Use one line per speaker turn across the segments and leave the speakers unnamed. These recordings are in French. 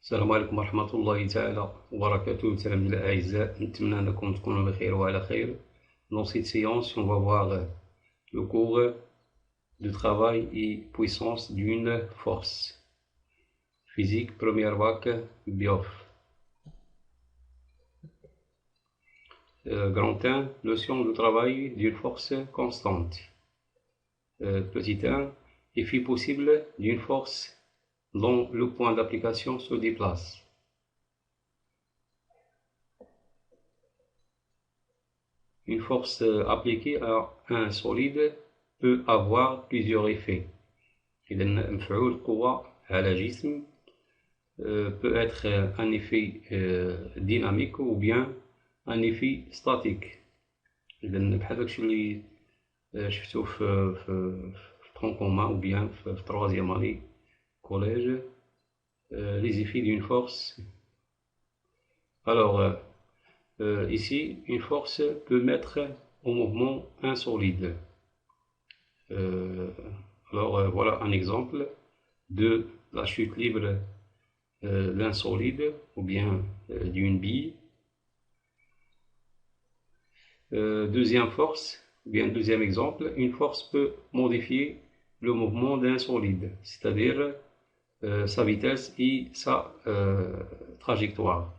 السلام عليكم ورحمة الله تعالى وبركاته. تلاميذ الأعزاء، نتمنى أنكم تكونوا بخير وعلى خير. Dans cette séance, on va voir le cours de travail et puissance d'une force. Physique, première vague, BIOF. Grand 1, notion de travail d'une force constante. Petit 1, effet possible d'une force dont le point d'application se déplace. Une force appliquée à un solide peut avoir plusieurs effets. إذا مفعول قوة على جسم peut être un effet dynamique ou bien un effet statique. إذا بحال داكشي اللي شفتو في tronc commun ou bien في troisième année collège, les effets d'une force. Alors ici, une force peut mettre en mouvement un solide. Voilà un exemple de la chute libre d'un solide ou bien d'une bille. Deuxième force, ou bien deuxième exemple, une force peut modifier le mouvement d'un solide, c'est-à-dire sa vitesse et sa trajectoire.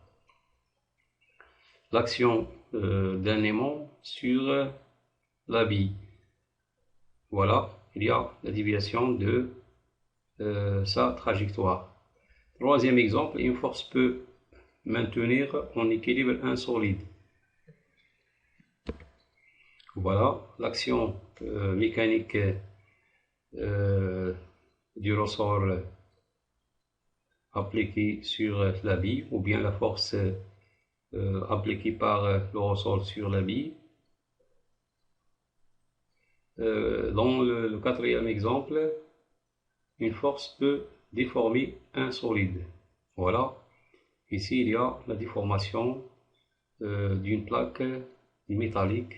L'action d'un aimant sur la bille. Voilà, il y a la déviation de sa trajectoire. Troisième exemple, une force peut maintenir en équilibre un solide. Voilà, l'action mécanique du ressort appliqué sur la bille ou bien la force appliquée par le ressort sur la bille. Dans le quatrième exemple, une force peut déformer un solide. Voilà, ici il y a la déformation d'une plaque métallique.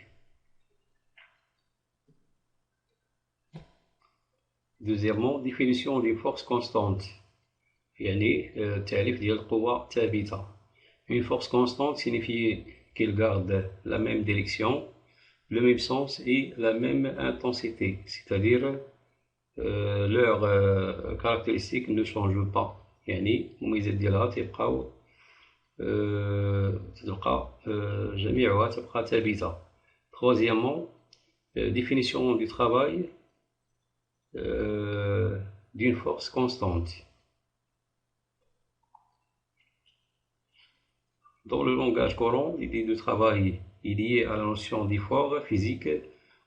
Deuxièmement, définition d'une force constante. يعني تعريف ديال القوة ثابتة. Une force constante signifie qu'elle garde la même direction, le même sens et la même intensité, c'est-à-dire leurs caractéristiques ne changent pas. يعني المميزات ديالها تبقاو تلقى جميعها تبقى ثابتة. Troisièmement, définition du travail d'une force constante. Dans le langage courant, l'idée de travail est liée à la notion d'effort physique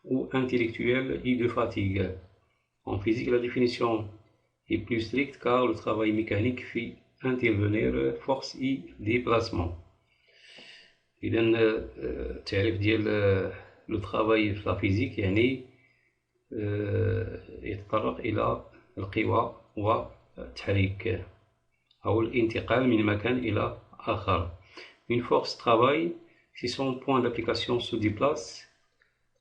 ou intellectuel et de fatigue. En physique, la définition est plus stricte car le travail mécanique fait intervenir force et déplacement. إذا التعريف ديال le travail في la physique يعني يتطرق إلى القوى والتحريك أو الانتقال من مكان إلى آخر. Une force travaille si son point d'application se déplace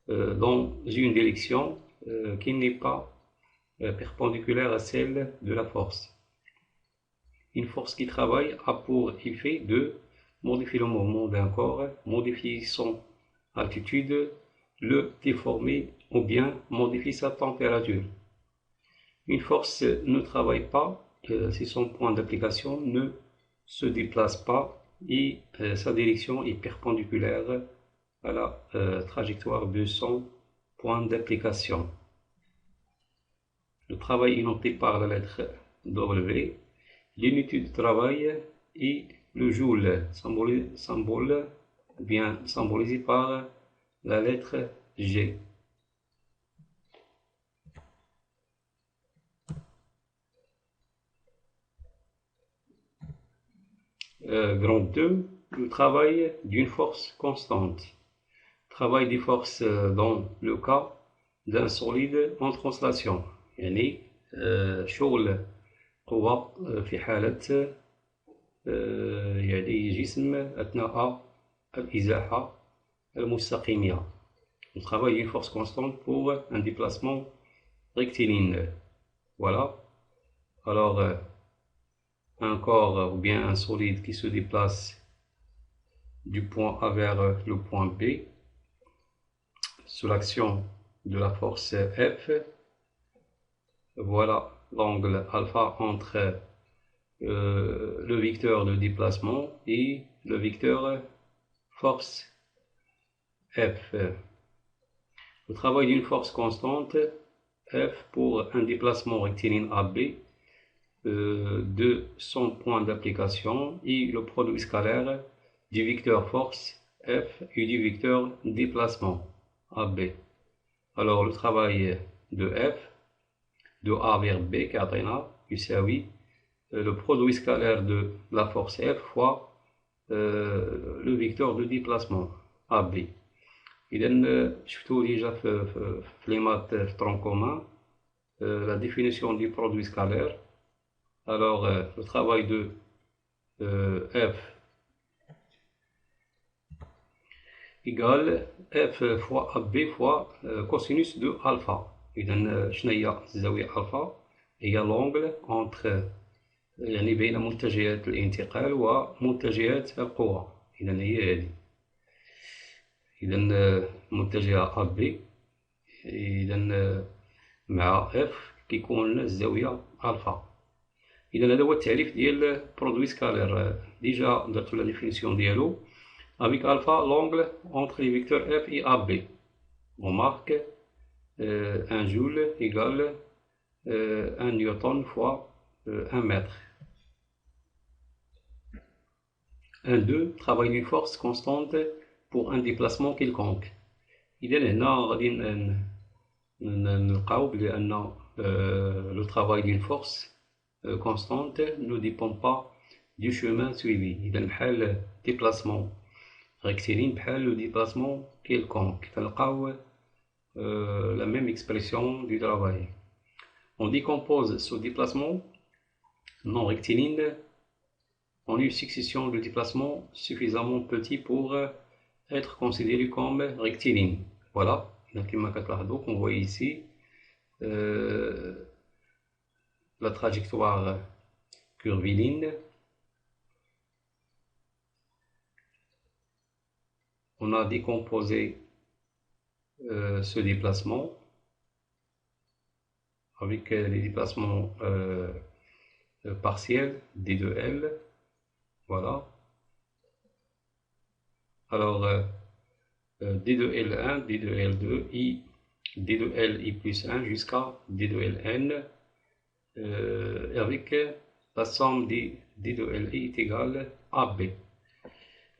dans une direction qui n'est pas perpendiculaire à celle de la force. Une force qui travaille a pour effet de modifier le mouvement d'un corps, modifier son altitude, le déformer ou bien modifier sa température. Une force ne travaille pas si son point d'application ne se déplace pas et sa direction est perpendiculaire à la trajectoire de son point d'application. Le travail est noté par la lettre W. L'unité de travail est le joule, symbolisé par la lettre G. Grand 2, le travail d'une force constante. Travail des forces dans le cas d'un solide en translation. يعني شغل قوة في حالة يعني جسم أثناء الإزاحة المستقيمة. Le travail d'une force constante pour un déplacement rectiligne. Voilà. Alors un corps ou bien un solide qui se déplace du point A vers le point B sous l'action de la force F. Voilà l'angle alpha entre le vecteur de déplacement et le vecteur force F. Le travail d'une force constante F pour un déplacement rectiligne AB de son point d'application et le produit scalaire du vecteur force F et du vecteur déplacement AB. Alors le travail de F de A vers B كيعطينا يساوي le produit scalaire de la force F fois le vecteur de déplacement AB. إذا شفتوا déjà في les maths في tronc commun la définition du produit scalaire. Alors le travail de F égale F fois AB fois cosinus de alpha. إذا شنو هي الزاوية ألفا؟ هي l'angle entre يعني بين متجهات الانتقال ومتجهات القوى. إذا هي هذه. إذا متجهة AB إذا مع F كيكون الزاوية ألفا. إذا هذا هو التعريف ديال برودوي سكالير. ديجا درتو لا ديفينيسيون ديالو. Avec alpha, l'angle entre les vecteurs F et AB. On marque 1 joule égale 1 newton fois 1 mètre. 1,2 travail d'une force constante pour un déplacement quelconque. إذا هنا غادي نلقاو بأن le travail d'une force constante ne dépend pas du chemin suivi. إذا بحال déplacement rectiligne بحال le déplacement quelconque. تلقاو la même expression du travail. On décompose ce déplacement non rectiligne en une succession de déplacements suffisamment petits pour être considéré comme rectiligne. Voilà, donc on voit ici la trajectoire curviligne. On a décomposé ce déplacement avec les déplacements partiels d de L. Voilà. Alors d de L1, d de L2, I, d de Li plus 1 jusqu'à d de Ln avec la somme d de Li est égale à B.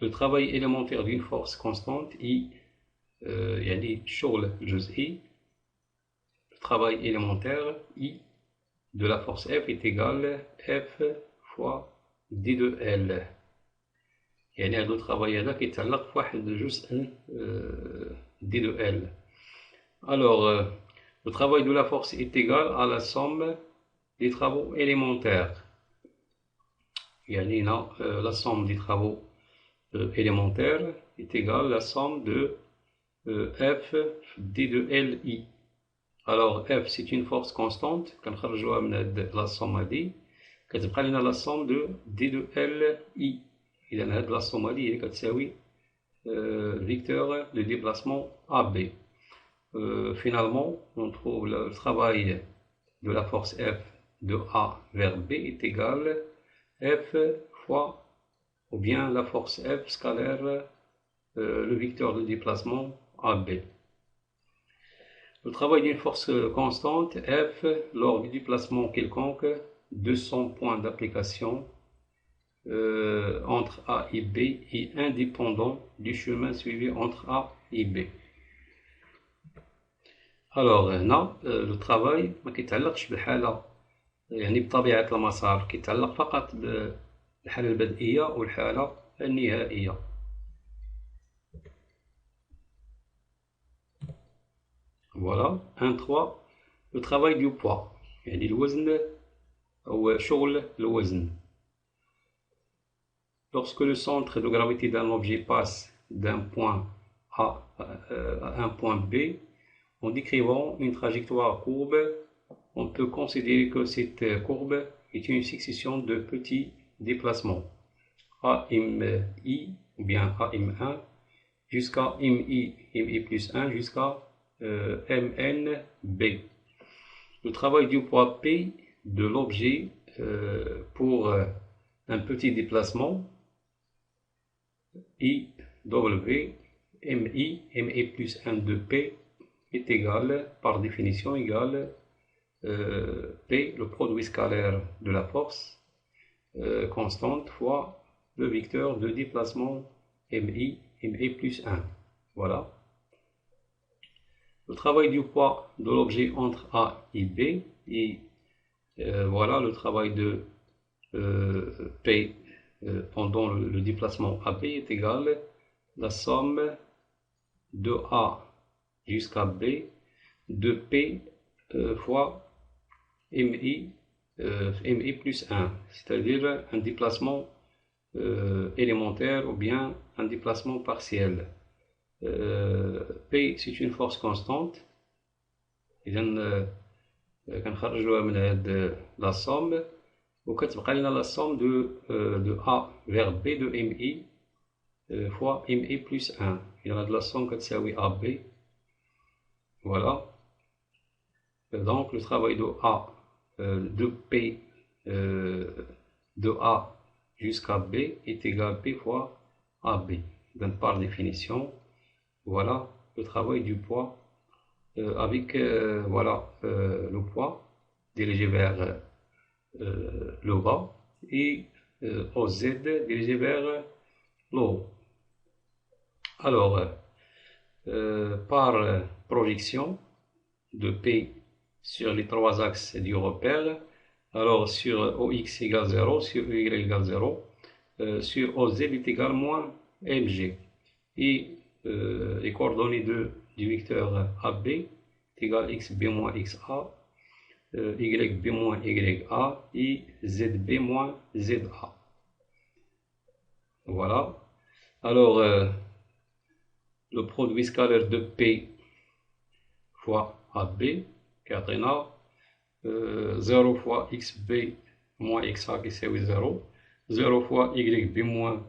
Le travail élémentaire d'une force constante I يعني الشغل الجزئي le travail élémentaire I de la force F est égal F fois d de L. يعني هذا الترافاي هذا كيتعلق بواحد الجزء d de L. Alors le travail de la force est égal à la somme des travaux élémentaires. يعني هنا la somme des travaux élémentaires est égale à la somme de F d de Li. Alors F c'est une force constante كنخرجوها من هاد la somme هادي كتبقى لنا la somme de d de Li. إذا هاد la somme هادي هي كتساوي vecteur de déplacement AB. Finalement on trouve le travail de la force F de A vers B est égal F fois ou bien la force F scalaire le vecteur de déplacement AB. Le travail d'une force constante F lors du déplacement quelconque de son point d'application entre A et B est indépendant du chemin suivi entre A et B. Alors هنا le travail ما كيتعلقش بالحالة يعني بطبيعة المسار كيتعلق فقط بالحالة البدئية والحالة النهائية. Voilà, 1.3 le travail du poids يعني الوزن أو شغل الوزن. Lorsque le centre de gravité d'un objet passe d'un point A à un point B, en décrivant une trajectoire courbe, on peut considérer que cette courbe est une succession de petits déplacements AMI ou bien AM1 jusqu'à MI plus 1 jusqu'à MNB. Le travail du poids P de l'objet pour un petit déplacement IW MI plus 1 de P est égal, par définition, égal P, le produit scalaire de la force constante, fois le vecteur de déplacement MI plus 1. Voilà. Le travail du poids de l'objet entre A et B, et voilà le travail de P pendant le déplacement AB est égal la somme de A jusqu'à B de P fois MI plus 1, c'est-à-dire un déplacement élémentaire ou bien un déplacement partiel. P c'est une force constante, إذا كنخرجوها من هاد la somme وكتبقى لنا la somme de A vers B de MI fois MI plus 1. إذا هاد la somme كتساوي AB. Voilà. Donc le travail de A de P de A jusqu'à B est égal à P fois AB. Donc par définition, voilà le travail du poids avec voilà le poids dirigé vers le bas et OZ dirigé vers le haut. Alors par projection de P sur les trois axes du repère, alors sur OX égale 0, sur Y égale 0, sur OZ est égal moins MG, et les coordonnées du vecteur AB est égal XB moins XA, YB moins YA et ZB moins ZA. Voilà. Alors le produit scalaire de P fois AB, كيعطينا 0 fois XB moins XA كيساوي 0, 0 fois YB moins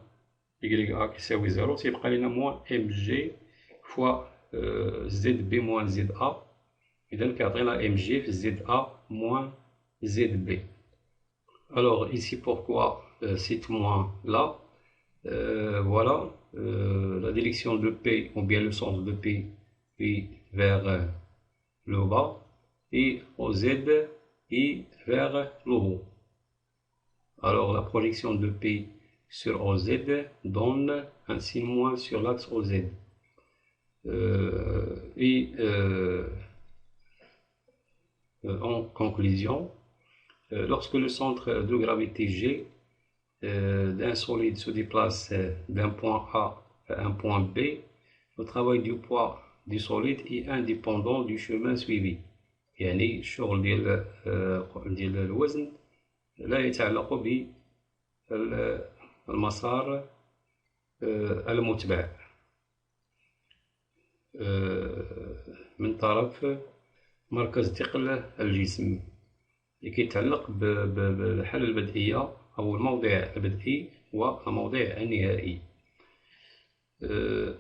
YA كيساوي 0, سيبقى لنا moins MG fois ZB moins ZA, إذا كيعطينا MG في ZA moins ZB. Alors ici pourquoi c'est moins là, voilà la direction de P ou bien le sens de P est vers le bas et OZ est vers le haut. Alors la projection de P sur OZ donne un signe moins sur l'axe OZ. En conclusion, lorsque le centre de gravité G d'un solide se déplace d'un point A à un point B, le travail du poids du solide est indépendant du chemin suivi. يعني الشغل ديال الوزن لا يتعلق بالمسار المتبع من طرف مركز ثقل الجسم، اللي كيتعلق بالحالة البدئية أو الموضع البدئي والموضع النهائي.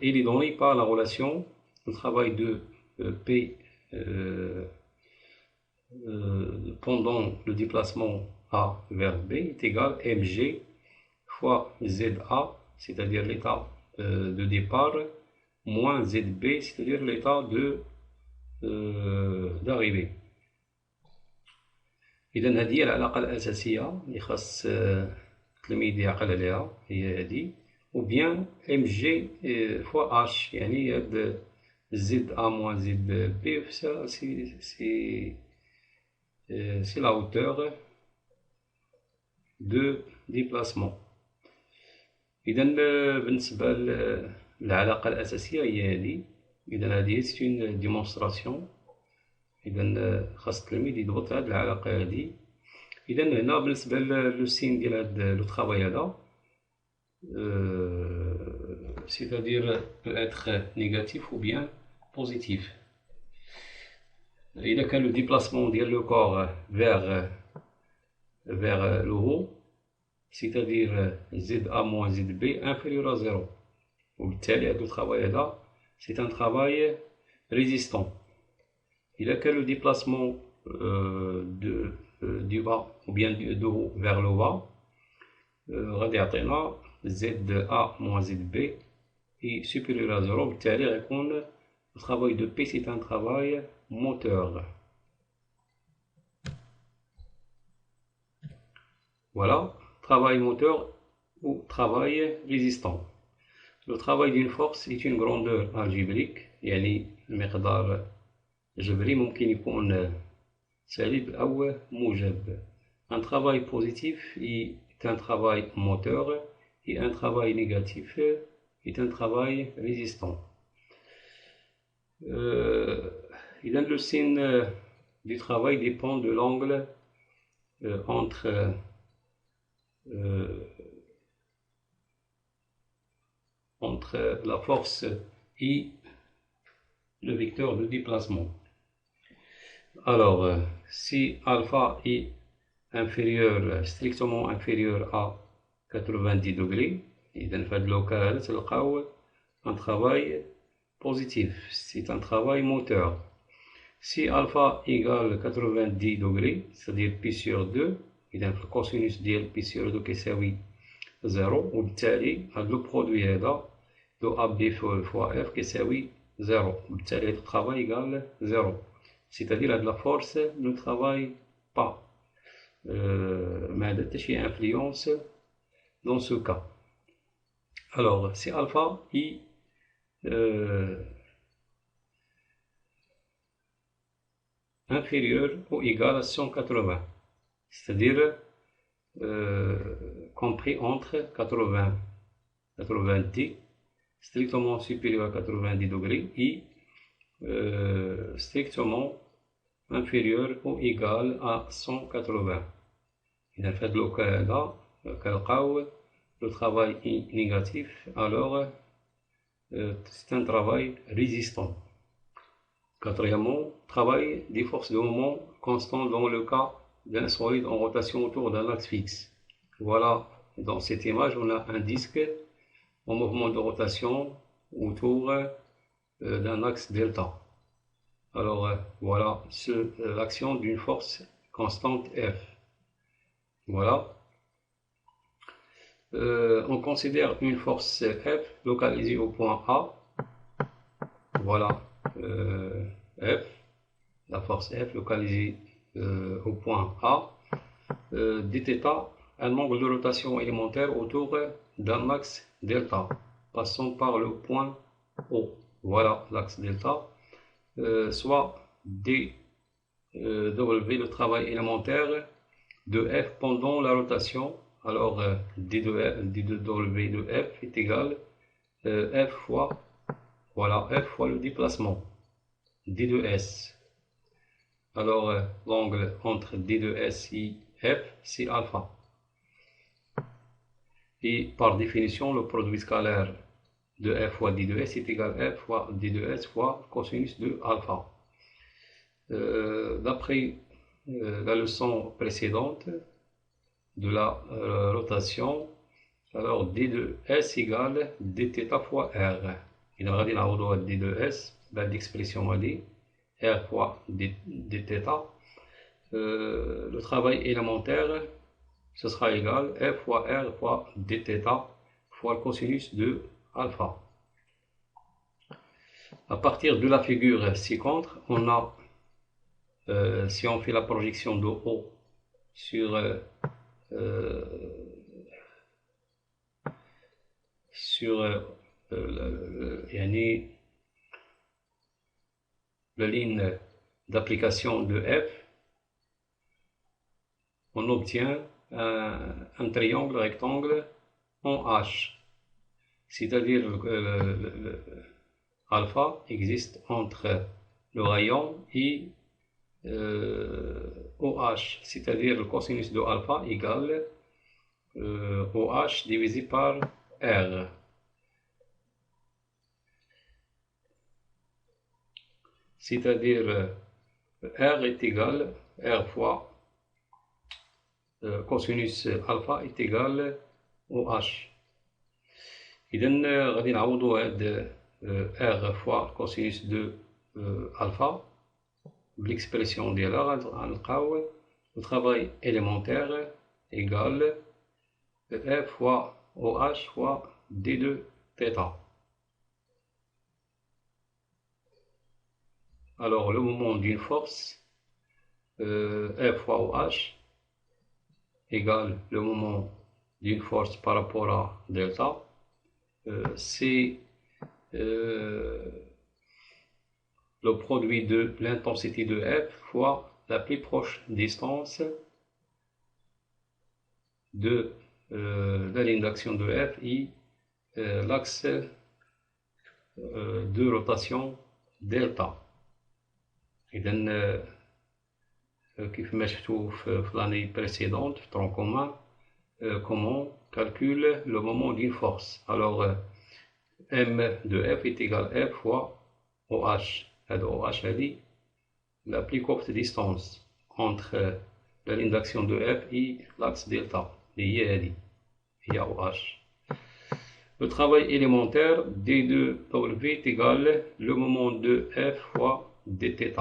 Il est donné par la relation le travail de P pendant le déplacement A vers B est égal à MG fois ZA, c'est-à-dire l'état de départ, moins ZB, c'est-à-dire l'état d'arrivée. إذا هذه العلاقة الأساسية اللي خاص التلميذ يعقل عليها هي هذه، ou bien MG fois H، يعني هاد ZA moins ZB c'est la hauteur de déplacement. إذا بالنسبة للعلاقة الأساسية هي هذه. إذا هذه c'est une démonstration. إذا خاص التلميذ يضبط هاد العلاقة هذه. إذا هنا بالنسبة لو سين ديال هاد لو ترافاي هذا c'est-à-dire peut être négatif ou bien positif. إذا كان le déplacement ديال le corps vers vers le haut, c'est-à-dire ZA moins ZB inférieur à 0. وبالتالي هذا الترافاي هذا c'est un travail résistant. إذا كان le déplacement du bas ou bien de haut vers le bas غادي يعطينا ZA moins ZB est supérieur à 0. بالتالي غيكون le travail de P c'est un travail moteur. Voilà, travail moteur ou travail résistant. Le travail d'une force est une grandeur algébrique, يعني المقدار الجبري ممكن يكون سالب أو موجب. Un travail positif est un travail moteur et un travail négatif est un travail résistant. Le signe du travail dépend de l'angle entre la force et le vecteur de déplacement. Alors, si alpha est strictement inférieur à 90 degrés, إذن في هذا الوقت هذا تلقاو un travail positif, c'est un travail moteur. Si alpha égale 90 degrés, c'est-à-dire pi sur 2, إذن في الكوسينوس ديال pi sur 2 كيساوي 0 وبالتالي هذا لو برودوي هذا دو AB fois F كيساوي 0 وبالتالي هذا الترافاي égale 0. C'est-à-dire que la force ne travaille pas. Mais il y a une influence dans ce cas. Alors, si alpha est inférieur ou égal à 180, c'est-à-dire compris entre 90, strictement supérieur à 90 degrés, et strictement inférieur ou égal à 180. إذا في هذا الوقت هذا كنلقاو le travail est négatif, alors c'est un travail résistant. Quatrièmement, travail des forces de moment constant dans le cas d'un solide en rotation autour d'un axe fixe. Voilà, dans cette image, on a un disque en mouvement de rotation autour d'un axe delta. Alors voilà l'action d'une force constante F. Voilà. On considère une force F localisée au point A. Voilà F, la force F localisée au point A. Dθ, un angle de rotation élémentaire autour d'un axe delta, passant par le point O. Voilà l'axe delta. Soit dW, le travail élémentaire de F pendant la rotation. Alors d de W de F est égal F fois, voilà, F fois le déplacement, d de S. Alors l'angle entre d de S et F, c'est alpha. Et par définition, le produit scalaire de F fois d de S est égal F fois d de S fois cosinus de alpha. D'après la leçon précédente de la rotation, alors d de S égale dθ fois R. إذا غادي نعوضو هاد d de S بهاد l'expression هادي R fois dθ. Le travail élémentaire, ce sera égal F fois R fois dθ fois le cosinus de alpha. À partir de la figure ci-contre, on a, si on fait la projection de haut sur la ligne d'application de F, on obtient un triangle rectangle en H, c'est-à-dire alpha existe entre le rayon et OH, c'est-à-dire le cosinus de alpha égale OH divisé par R. C'est-à-dire R est égal R fois cosinus alpha est égal au H. إذا غادي نعوضو هاد R fois cosinus de alpha l'expression ديالها غنلقاو le travail élémentaire égale F fois OH fois D2 θ. Alors le moment d'une force F fois OH égale le moment d'une force par rapport à delta. C'est le produit de l'intensité de F fois la plus proche distance de la ligne d'action de F et l'axe de rotation delta. إذن كيف ما شفتوا في l'année précédente في tronc commun, comment calcule le moment d'une force. Alors M de F est égal à F fois OH. OH هذه la plus courte distance entre la ligne d'action de F et l'axe delta. اللي هي OH. Le travail élémentaire D2W est égal le moment de F fois dθ.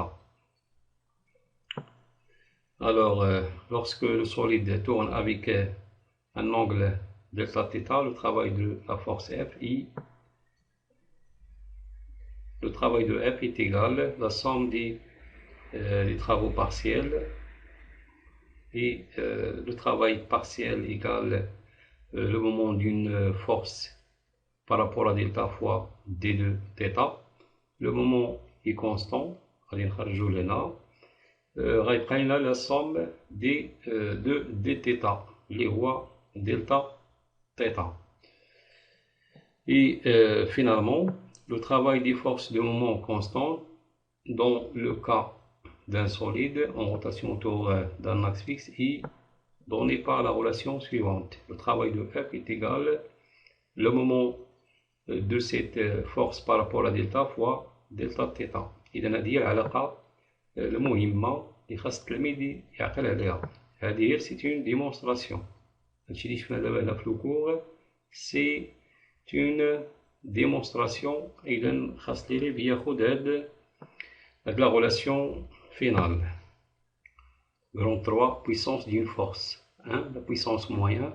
Alors, lorsque le solide tourne avec un angle delta θ, le travail de la force F est égal la somme des travaux partiels et le travail partiel égale le moment d'une force par rapport à delta fois d2 θ. Le moment est constant, غيبقى لنا la somme de dθ اللي هو delta θ. Et finalement, le travail des forces de moment constant dans le cas d'un solide en rotation autour d'un axe fixe est donné par la relation suivante. Le travail de F est égal le moment de cette force par rapport à delta fois delta θ. إذا هذه العلاقة المهمة اللي خاص التلميذ يعقل عليها. هذه سي une démonstration. هادشي اللي شفنا دابا هنا في الكور سي une démonstration. إذا خاص l'élève ياخد هاد la relation finale. Grand 3, puissance d'une force. 1. La puissance moyenne.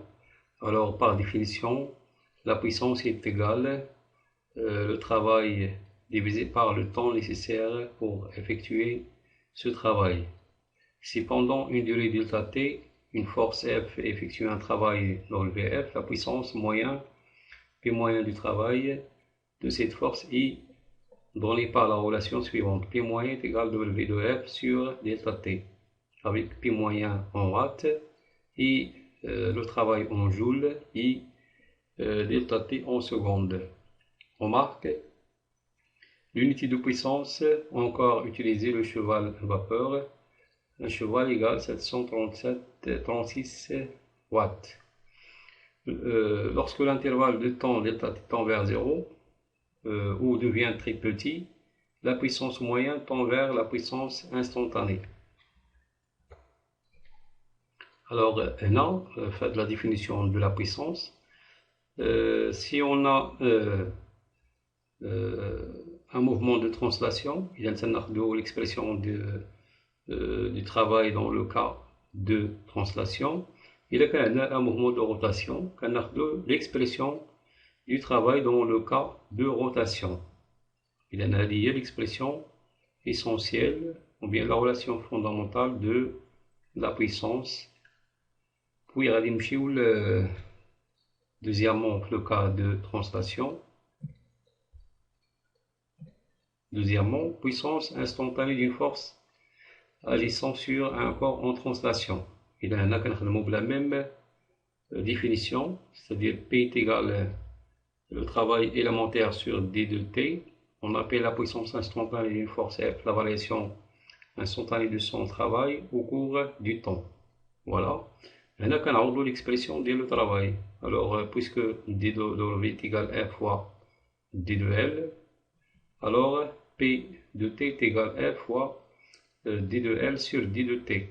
Alors, par définition, la puissance est égale le travail divisé par le temps nécessaire pour effectuer ce travail. Si pendant une durée delta t, une force F effectue un travail WF, la puissance moyenne, P moyen du travail de cette force est donnée par la relation suivante. P moyen est égal à W de F sur delta t, avec P moyen en watts et le travail en joules et delta t en secondes. Remarque, l'unité de puissance, encore utiliser le cheval vapeur. Un cheval égale 736 watts. Lorsque l'intervalle de temps delta t tend vers 0 ou devient très petit, la puissance moyenne tend vers la puissance instantanée. Alors, là, fait la définition de la puissance. Si on a un mouvement de translation, il y a l'expression du travail dans le cas de translation. Il y a un mouvement de rotation, l'expression du travail dans le cas de rotation. Il y a l'expression essentielle, ou bien la relation fondamentale de la puissance. Puis il y a deuxièmement le cas de translation. Deuxièmement, puissance instantanée d'une force agissant sur un corps en translation. Il y a la même définition, c'est-à-dire P est égal le travail élémentaire sur D de T. On appelle la puissance instantanée d'une force F la variation instantanée de son travail au cours du temps. Voilà. Maintenant, on a l'expression de le travail. Alors, puisque D de W est égal F fois D de L, alors P de T est égal F fois D de L sur D de T.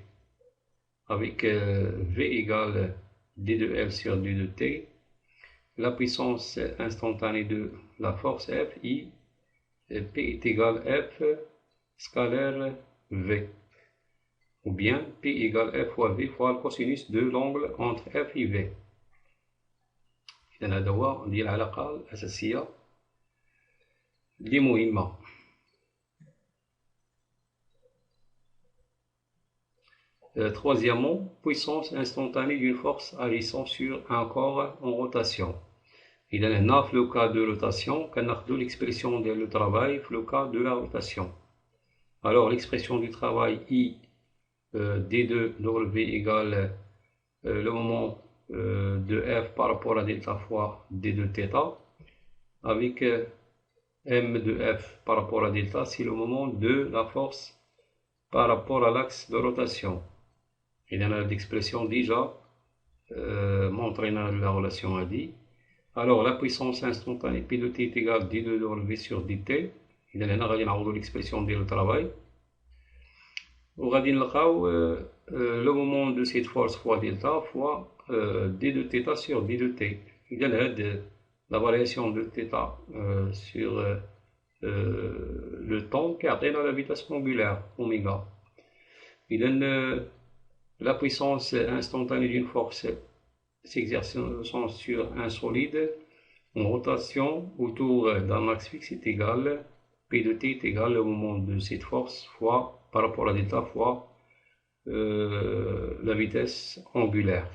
avec V égale D de L sur D de T, la puissance instantanée de la force F, I, P est égal F scalaire V, ou bien P égale F fois V fois le cosinus de l'angle entre F et V. إذن هذا هو ديال العلاقة الأساسية اللي مهمة. Troisièmement, puissance instantanée d'une force agissant sur un corps en rotation. إذا هنا في le cas de rotation كناخدو l'expression ديال le travail في le cas de la rotation. Alors l'expression du travail I d2W égale le moment de F par rapport à delta fois D de θ, avec M de F par rapport à delta, c'est le moment de la force par rapport à l'axe de rotation. Il y a l'expression déjà montrée dans la relation à dit. Alors la puissance instantanée P de t est égale d2W sur dt. Il y a l'expression de le travail. وغادي نلقاو le moment de cette force fois delta fois d de θ sur d de t. إذا la variation de θ sur le temps كيعطينا la vitesse angulaire oméga. إذا la puissance instantanée d'une force s'exerçant sur un solide en rotation autour d'un axe fixe est égal P de t est égal au moment de cette force fois par rapport à delta fois la vitesse angulaire.